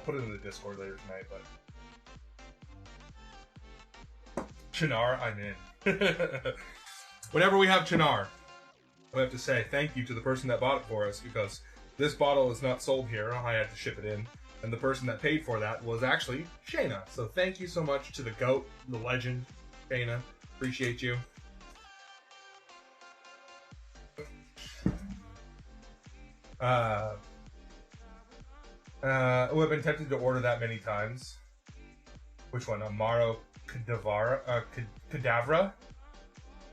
put it in the Discord later tonight, but Chinar, I'm in. Whenever we have Chinar, I have to say thank you to the person that bought it for us, because this bottle is not sold here. I had to ship it in. And the person that paid for that was actually Shayna. So thank you so much to the GOAT, the legend, Shayna. Appreciate you. I've been tempted to order that many times. Which one? Amaro Cadavra? Cadavra?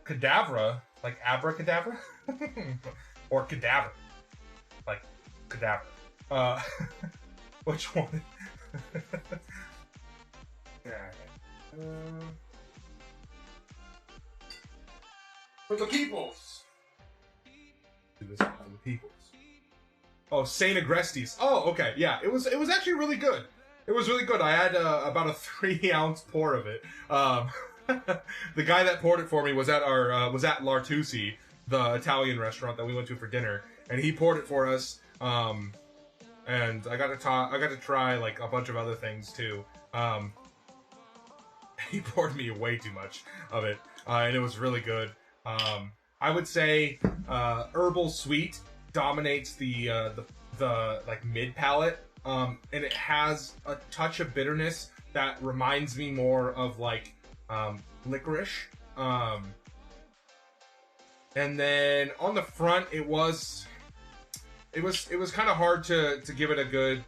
Cadavra? Like abracadabra? Or cadaver? Like cadaver. Which one? For the peoples. Do this for the peoples. Oh, Saint Agrestes. Oh, okay, yeah. It was actually really good. It was really good. I had about a 3-ounce pour of it. The guy that poured it for me was at L'Artusi, the Italian restaurant that we went to for dinner, and he poured it for us. And I got to try like a bunch of other things too. He poured me way too much of it, and it was really good. I would say herbal sweet dominates the like mid palate, and it has a touch of bitterness that reminds me more of like licorice. And then on the front, it was kind of hard to give it a good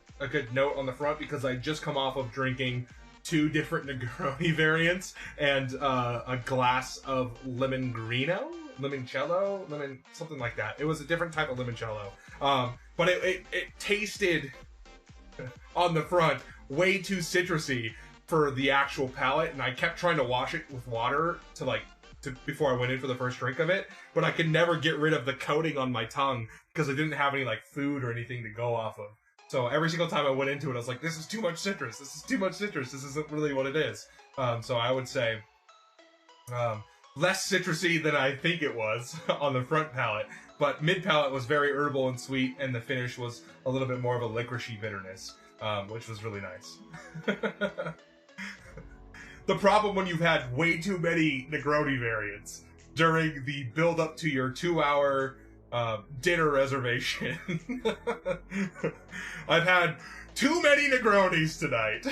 note on the front, because I just come off of drinking 2 different Negroni variants and a glass of limoncello, something like that. It was a different type of limoncello, but it tasted on the front way too citrusy for the actual palate, and I kept trying to wash it with water before I went in for the first drink of it, but I could never get rid of the coating on my tongue because I didn't have any like food or anything to go off of. So every single time I went into it, I was like, this is too much citrus. This is too much citrus. This isn't really what it is. So I would say less citrusy than I think it was on the front palate, but mid palate was very herbal and sweet, and the finish was a little bit more of a licoricey bitterness, which was really nice. The problem when you've had way too many Negroni variants during the build-up to your 2-hour dinner reservation. I've had too many Negronis tonight.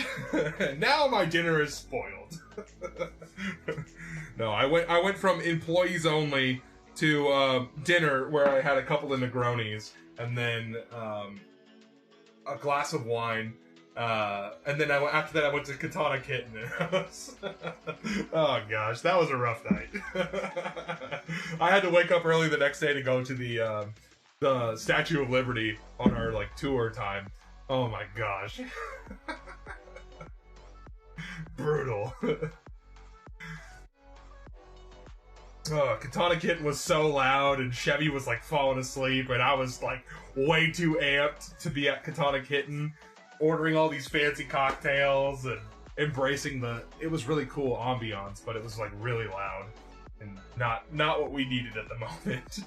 Now my dinner is spoiled. No, I went from employees only to dinner where I had a couple of Negronis and then a glass of wine. And then after that I went to Katana Kitten. Oh gosh, that was a rough night. I had to wake up early the next day to go to the Statue of Liberty on our like tour time. Oh my gosh. Brutal. Katana Kitten was so loud, and Chevy was like falling asleep, and I was like way too amped to be at Katana Kitten, ordering all these fancy cocktails and embracing it was really cool ambiance, but it was like really loud and not what we needed at the moment.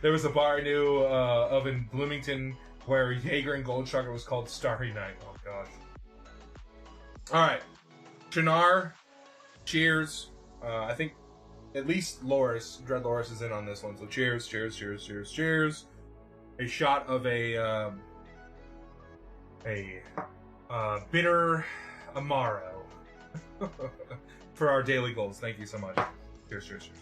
There was a bar I knew of in Bloomington where Jaeger and Goldsugar was called Starry Night. Oh gosh. Alright. Chinar, cheers. I think at least Dread Loris is in on this one, so cheers, cheers, cheers, cheers, cheers. A shot of a bitter Amaro for our daily goals. Thank you so much. Cheers, cheers, cheers.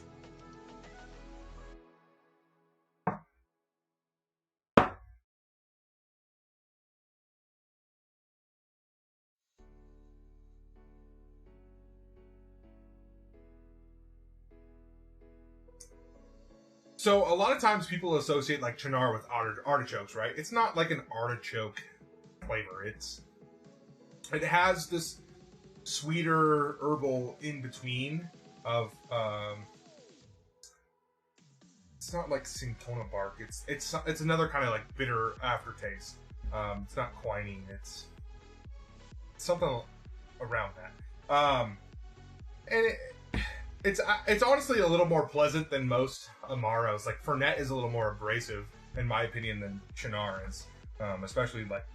So a lot of times people associate like Chinar with artichokes, right? It's not like an artichoke flavor. It has this sweeter herbal in between of it's not like cinchona bark. It's another kind of like bitter aftertaste. It's not quinine. It's something around that. And it's honestly a little more pleasant than most Amaros. Like Fernet is a little more abrasive, in my opinion, than Chinar is. Especially like